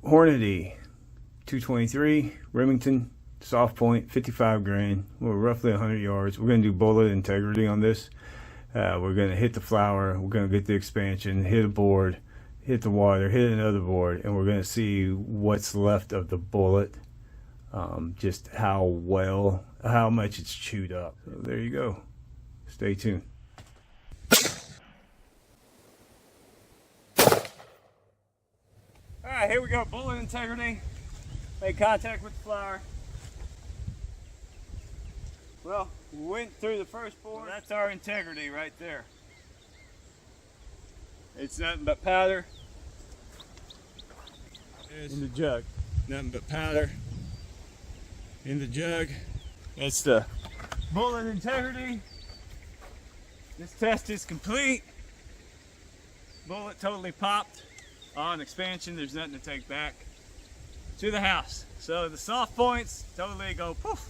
Hornady 223 Remington soft point, 55 grain. We're roughly 100 yards. We're going to do bullet integrity on this. We're going to hit the flower. We're going to get the expansion, hit a board, hit the water, hit another board, and we're going to see what's left of the bullet. Just how much it's chewed up. So there you go. Stay tuned. Alright, here we go. Bullet integrity. Made contact with the flower. Well, we went through the first board. That's our integrity right there. It's nothing but powder. In the jug. Nothing but powder in the jug. That's the bullet integrity. This test is complete. Bullet totally popped. On expansion, there's nothing to take back to the house. So the soft points totally go poof.